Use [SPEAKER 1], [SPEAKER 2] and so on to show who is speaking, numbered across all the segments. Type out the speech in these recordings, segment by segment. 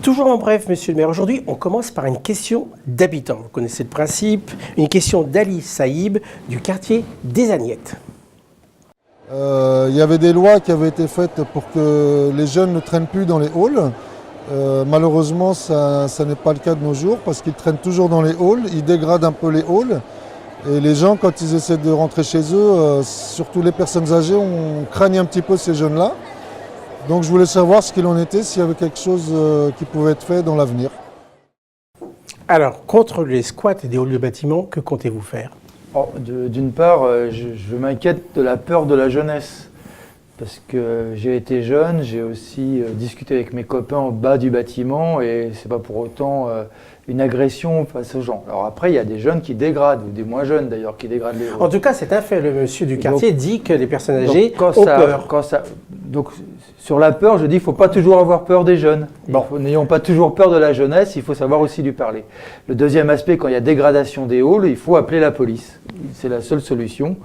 [SPEAKER 1] Toujours en bref, monsieur le maire, aujourd'hui, on commence par une question d'habitants. Vous connaissez le principe. Une question d'Ali Saïb du quartier des Agnettes.
[SPEAKER 2] Il y avait des lois qui avaient été faites pour que les jeunes ne traînent plus dans les halls. Malheureusement, ça n'est pas le cas de nos jours parce qu'ils traînent toujours dans les halls, ils dégradent un peu les halls. Et les gens, quand ils essaient de rentrer chez eux, surtout les personnes âgées, on craigne un petit peu ces jeunes-là. Donc je voulais savoir ce qu'il en était, s'il y avait quelque chose qui pouvait être fait dans l'avenir.
[SPEAKER 1] Alors, contre les squats des halls de bâtiments, que comptez-vous faire ?
[SPEAKER 3] D'une part, je m'inquiète de la peur de la jeunesse. Parce que j'ai été jeune, j'ai aussi discuté avec mes copains en bas du bâtiment et c'est pas pour autant une agression face aux gens. Alors après, il y a des jeunes qui dégradent, ou des moins jeunes d'ailleurs, qui dégradent les halls.
[SPEAKER 1] En tout cas, c'est un fait. Le monsieur du quartier dit que les personnes âgées ont peur.
[SPEAKER 3] Donc, sur la peur, je dis qu'il ne faut pas toujours avoir peur des jeunes.
[SPEAKER 1] Bon.
[SPEAKER 3] N'ayons pas toujours peur de la jeunesse, il faut savoir aussi lui parler. Le deuxième aspect, quand il y a dégradation des halls, il faut appeler la police. C'est la seule solution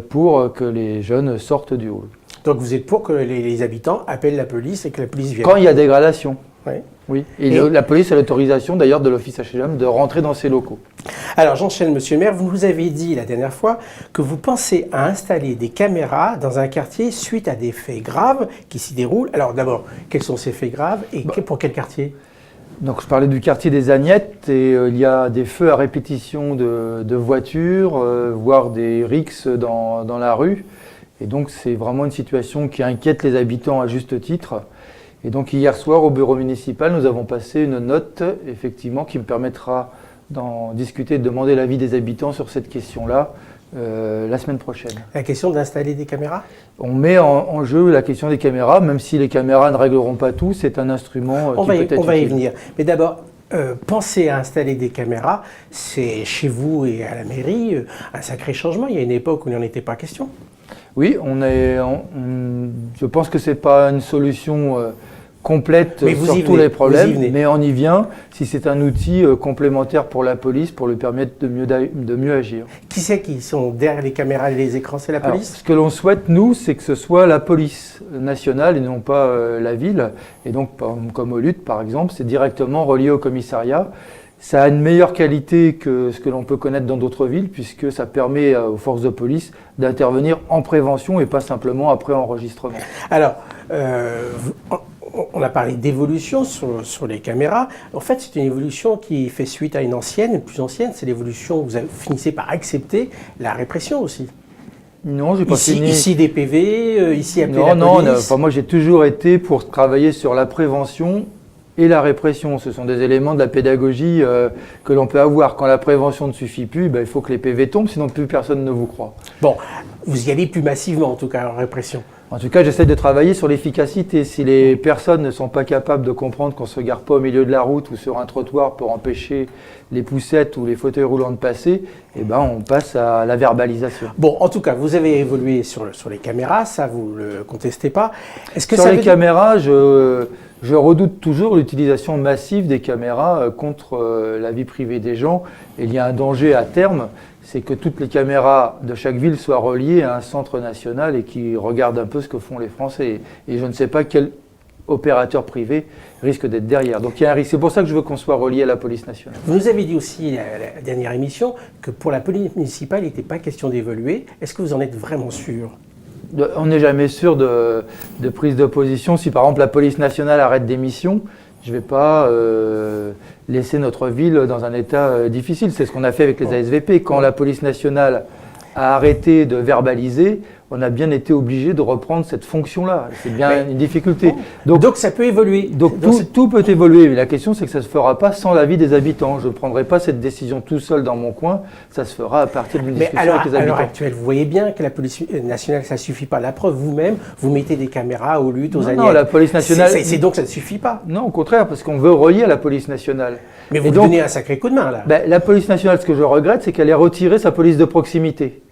[SPEAKER 3] pour que les jeunes sortent du hall.
[SPEAKER 1] Donc vous êtes pour que les habitants appellent la police et que la police vienne.
[SPEAKER 3] Quand il y a dégradation.
[SPEAKER 1] Oui.
[SPEAKER 3] Oui. Et la police a l'autorisation d'ailleurs de l'office HLM de rentrer dans ces locaux.
[SPEAKER 1] Alors j'enchaîne, monsieur le maire, vous nous avez dit la dernière fois que vous pensez à installer des caméras dans un quartier suite à des faits graves qui s'y déroulent. Alors d'abord, quels sont ces faits graves et pour quel quartier ?
[SPEAKER 3] Donc je parlais du quartier des Agnettes et il y a des feux à répétition de voitures, voire des rixes dans la rue. Et donc c'est vraiment une situation qui inquiète les habitants à juste titre. Et donc hier soir au bureau municipal, nous avons passé une note effectivement qui me permettra d'en discuter, de demander l'avis des habitants sur cette question-là la semaine prochaine.
[SPEAKER 1] La question d'installer des caméras ?
[SPEAKER 3] On met en jeu la question des caméras, même si les caméras ne régleront pas tout, c'est un instrument qui peut être utile.
[SPEAKER 1] On va y venir. Mais d'abord, penser à installer des caméras, c'est chez vous et à la mairie un sacré changement. Il y a une époque où il n'en était pas question.
[SPEAKER 3] Oui, je pense que ce n'est pas une solution complète sur tous les problèmes, mais on y vient si c'est un outil complémentaire pour la police pour lui permettre de mieux agir.
[SPEAKER 1] Qui c'est qui sont derrière les caméras et les écrans? C'est la police?
[SPEAKER 3] Alors, ce que l'on souhaite, nous, c'est que ce soit la police nationale et non pas la ville. Et donc, comme au Lutte, par exemple, c'est directement relié au commissariat. Ça a une meilleure qualité que ce que l'on peut connaître dans d'autres villes, puisque ça permet aux forces de police d'intervenir en prévention et pas simplement après enregistrement. Alors,
[SPEAKER 1] on a parlé d'évolution sur les caméras. En fait, c'est une évolution qui fait suite à une plus ancienne. C'est l'évolution où vous finissez par accepter la répression aussi.
[SPEAKER 3] Non, j'ai pas fini.
[SPEAKER 1] Ici des PV, ici appeler la police.
[SPEAKER 3] Non, moi j'ai toujours été pour travailler sur la prévention et la répression. Ce sont des éléments de la pédagogie que l'on peut avoir. Quand la prévention ne suffit plus, il faut que les PV tombent, sinon plus personne ne vous croit.
[SPEAKER 1] Bon, vous y allez plus massivement en tout cas en répression.
[SPEAKER 3] En tout cas, j'essaie de travailler sur l'efficacité. Si les personnes ne sont pas capables de comprendre qu'on ne se gare pas au milieu de la route ou sur un trottoir pour empêcher les poussettes ou les fauteuils roulants de passer, on passe à la verbalisation.
[SPEAKER 1] Bon, en tout cas, vous avez évolué sur les caméras, ça vous ne le contestez pas.
[SPEAKER 3] Sur les caméras, je redoute toujours l'utilisation massive des caméras contre la vie privée des gens. Et il y a un danger à terme, c'est que toutes les caméras de chaque ville soient reliées à un centre national et qui regardent un peu ce que font les Français. Et je ne sais pas quel opérateur privé risque d'être derrière. Donc il y a un risque. C'est pour ça que je veux qu'on soit relié à la police nationale.
[SPEAKER 1] Vous nous avez dit aussi, la dernière émission, que pour la police municipale, il n'était pas question d'évoluer. Est-ce que vous en êtes vraiment sûr ?
[SPEAKER 3] On n'est jamais sûr de prise de position. Si par exemple la police nationale arrête des missions, je ne vais pas laisser notre ville dans un état difficile. C'est ce qu'on a fait avec les ASVP. Quand la police nationale a arrêté de verbaliser, on a bien été obligé de reprendre cette fonction-là. C'est bien une difficulté.
[SPEAKER 1] Donc ça peut évoluer.
[SPEAKER 3] Donc tout peut évoluer, mais la question c'est que ça ne se fera pas sans l'avis des habitants. Je ne prendrai pas cette décision tout seul dans mon coin, ça se fera à partir d'une discussion avec les habitants.
[SPEAKER 1] À l'heure actuelle, vous voyez bien que la police nationale, ça ne suffit pas. La preuve, vous-même, vous mettez des caméras aux luttes, aux Agnettes.
[SPEAKER 3] Non, la police nationale...
[SPEAKER 1] C'est donc ça ne suffit pas.
[SPEAKER 3] Non, au contraire, parce qu'on veut relier à la police nationale.
[SPEAKER 1] Mais vous donnez un sacré coup de main, là.
[SPEAKER 3] La police nationale, ce que je regrette, c'est qu'elle ait retiré sa police de proximité.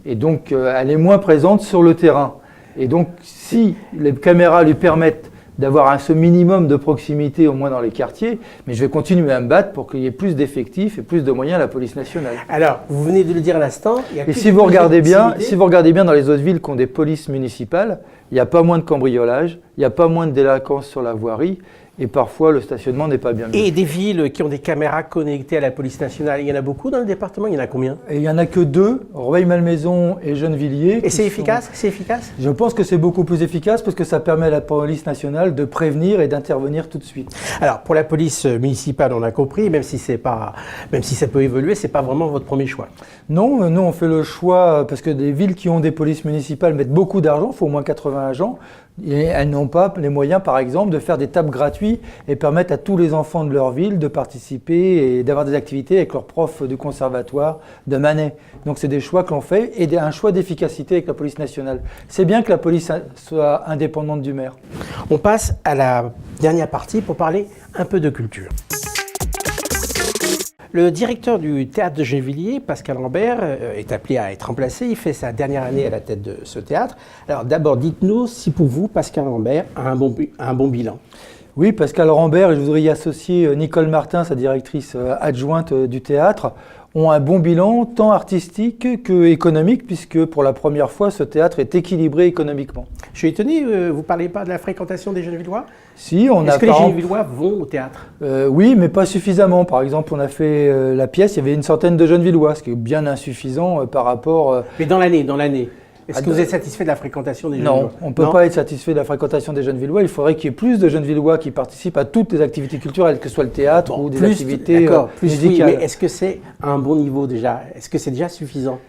[SPEAKER 3] Et donc, elle est moins présente sur le terrain. Et donc, si les caméras lui permettent d'avoir ce minimum de proximité, au moins dans les quartiers, mais je vais continuer à me battre pour qu'il y ait plus d'effectifs et plus de moyens à la police nationale.
[SPEAKER 1] Alors, vous venez de le dire à l'instant.
[SPEAKER 3] Et si vous regardez bien dans les autres villes qui ont des polices municipales, il n'y a pas moins de cambriolage, il n'y a pas moins de délinquance sur la voirie, et parfois le stationnement n'est pas bien mis.
[SPEAKER 1] Et des villes qui ont des caméras connectées à la police nationale, il y en a beaucoup dans le département, il y en a combien?
[SPEAKER 3] Et il n'y en a que 2, Rueil-Malmaison et Gennevilliers.
[SPEAKER 1] Et c'est efficace? C'est efficace?
[SPEAKER 3] Je pense que c'est beaucoup plus efficace parce que ça permet à la police nationale de prévenir et d'intervenir tout de suite.
[SPEAKER 1] Alors, pour la police municipale, on a compris, même si ça peut évoluer, c'est pas vraiment votre premier choix.
[SPEAKER 3] Non, nous on fait le choix parce que des villes qui ont des polices municipales mettent beaucoup d'argent, il faut au moins 80 agents, et elles n'ont pas les moyens, par exemple, de faire des tables gratuits et permettre à tous les enfants de leur ville de participer et d'avoir des activités avec leurs profs du conservatoire de Manet. Donc c'est des choix que l'on fait et un choix d'efficacité avec la police nationale. C'est bien que la police soit indépendante du maire.
[SPEAKER 1] On passe à la dernière partie pour parler un peu de culture. Le directeur du théâtre de Gennevilliers, Pascal Rambert, est appelé à être remplacé. Il fait sa dernière année à la tête de ce théâtre. Alors d'abord, dites-nous si pour vous, Pascal Rambert a un bon bilan.
[SPEAKER 3] Oui, Pascal Rambert, et je voudrais y associer Nicole Martin, sa directrice adjointe du théâtre, ont un bon bilan tant artistique qu'économique, puisque pour la première fois, ce théâtre est équilibré économiquement.
[SPEAKER 1] Je suis étonné, vous ne parlez pas de la fréquentation des Gennevillois?
[SPEAKER 3] Si, on a.
[SPEAKER 1] Est-ce que les Gennevillois vont au théâtre?
[SPEAKER 3] Oui, mais pas suffisamment. Par exemple, on a fait la pièce, il y avait une centaine de Gennevillois, ce qui est bien insuffisant par rapport...
[SPEAKER 1] Mais dans l'année. Est-ce que vous êtes satisfait de la fréquentation des Gennevillois?
[SPEAKER 3] Non, on ne peut pas être satisfait de la fréquentation des Gennevillois. Il faudrait qu'il y ait plus de Gennevillois qui participent à toutes les activités culturelles, que ce soit le théâtre ou des activités musicales.
[SPEAKER 1] Oui, mais est-ce que c'est à un bon niveau déjà? Est-ce que c'est déjà suffisant?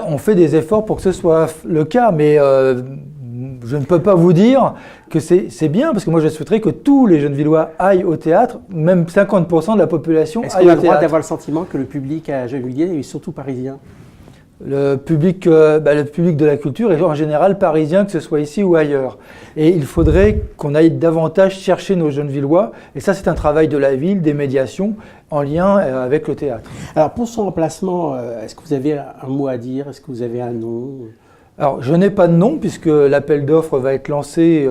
[SPEAKER 3] On fait des efforts pour que ce soit le cas, mais je ne peux pas vous dire que c'est bien, parce que moi je souhaiterais que tous les Gennevillois aillent au théâtre, même 50% de la population aille au théâtre.
[SPEAKER 1] Est-ce qu'on a le droit d'avoir le sentiment que le public à Gennevilliers est surtout parisien?
[SPEAKER 3] Le public de la culture est en général parisien, que ce soit ici ou ailleurs. Et il faudrait qu'on aille davantage chercher nos Gennevillois. Et ça, c'est un travail de la ville, des médiations, en lien avec le théâtre.
[SPEAKER 1] Alors, pour son remplacement, est-ce que vous avez un mot à dire? Est-ce que vous avez un nom?
[SPEAKER 3] Alors, je n'ai pas de nom, puisque l'appel d'offres va être lancé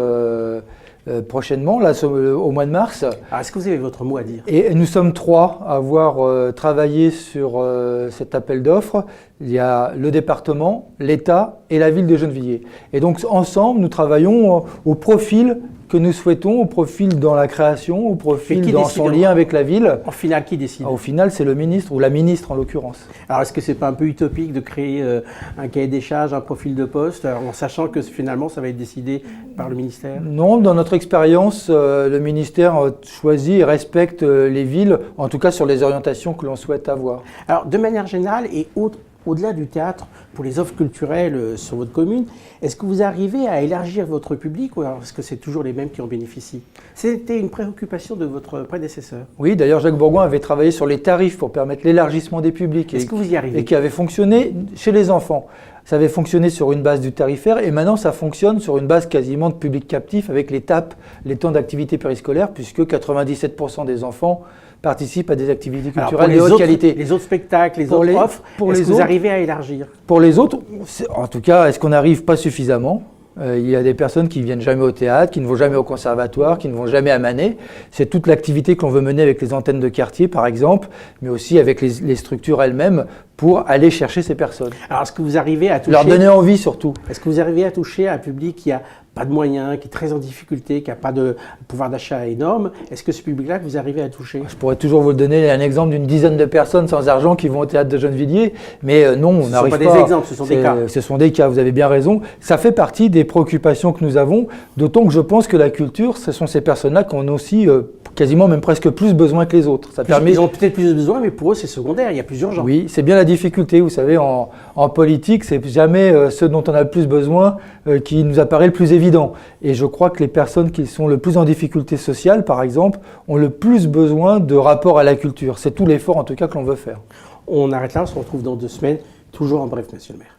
[SPEAKER 3] prochainement, là, au mois de mars.
[SPEAKER 1] Alors, est-ce que vous avez votre mot à dire?
[SPEAKER 3] Et nous sommes 3 à avoir travaillé sur cet appel d'offres. Il y a le département, l'État et la ville de Gennevilliers. Et donc ensemble, nous travaillons au profil que nous souhaitons, au profil dans la création, au profil dans son lien avec la ville.
[SPEAKER 1] En finale, qui décide?
[SPEAKER 3] Au final, c'est le ministre, ou la ministre en l'occurrence.
[SPEAKER 1] Alors, est-ce que c'est pas un peu utopique de créer un cahier des charges, un profil de poste, en sachant que finalement, ça va être décidé par le ministère?
[SPEAKER 3] Non, dans notre expérience, le ministère choisit et respecte les villes, en tout cas sur les orientations que l'on souhaite avoir.
[SPEAKER 1] Alors, de manière générale, et au-delà du théâtre, pour les offres culturelles sur votre commune, est-ce que vous arrivez à élargir votre public ou alors est-ce que c'est toujours les mêmes qui en bénéficient? C'était une préoccupation de votre prédécesseur.
[SPEAKER 3] Oui, d'ailleurs Jacques Bourgoin avait travaillé sur les tarifs pour permettre l'élargissement des publics.
[SPEAKER 1] Est-ce que vous y arrivez?
[SPEAKER 3] Et qui avait fonctionné chez les enfants. Ça avait fonctionné sur une base du tarifaire et maintenant ça fonctionne sur une base quasiment de public captif avec les TAP, les temps d'activité périscolaire, puisque 97% des enfants participent à des activités culturelles de haute qualité.
[SPEAKER 1] Les autres spectacles, les autres offres, est-ce que vous arrivez à élargir?
[SPEAKER 3] Pour les autres, en tout cas, est-ce qu'on n'arrive pas suffisamment? Il y a des personnes qui ne viennent jamais au théâtre, qui ne vont jamais au conservatoire, qui ne vont jamais à Manet. C'est toute l'activité que l'on veut mener avec les antennes de quartier, par exemple, mais aussi avec les structures elles-mêmes pour aller chercher ces personnes.
[SPEAKER 1] Alors, est-ce que vous arrivez à toucher...
[SPEAKER 3] Leur donner envie, surtout.
[SPEAKER 1] Est-ce que vous arrivez à toucher un public qui n'a pas de moyens, qui est très en difficulté, qui n'a pas de pouvoir d'achat énorme? Est-ce que ce public-là, vous arrivez à toucher?
[SPEAKER 3] Je pourrais toujours vous donner un exemple d'une dizaine de personnes sans argent qui vont au théâtre de Gennevilliers, mais non, on n'arrive pas.
[SPEAKER 1] Ce ne sont pas des exemples, ce sont des cas.
[SPEAKER 3] Ce sont des cas, vous avez bien raison. Ça fait partie des préoccupations que nous avons, d'autant que je pense que la culture, ce sont ces personnes-là qui en ont aussi quasiment même presque plus besoin que les autres.
[SPEAKER 1] Ils ont peut-être plus besoin, mais pour eux, c'est secondaire, il y a plus urgent.
[SPEAKER 3] Oui, c'est bien la difficulté, vous savez, en politique, c'est jamais ce dont on a le plus besoin qui nous apparaît le plus évident. Et je crois que les personnes qui sont le plus en difficulté sociale, par exemple, ont le plus besoin de rapport à la culture. C'est tout l'effort, en tout cas, que l'on veut faire.
[SPEAKER 1] On arrête là, on se retrouve dans 2 semaines, toujours en bref, monsieur le maire.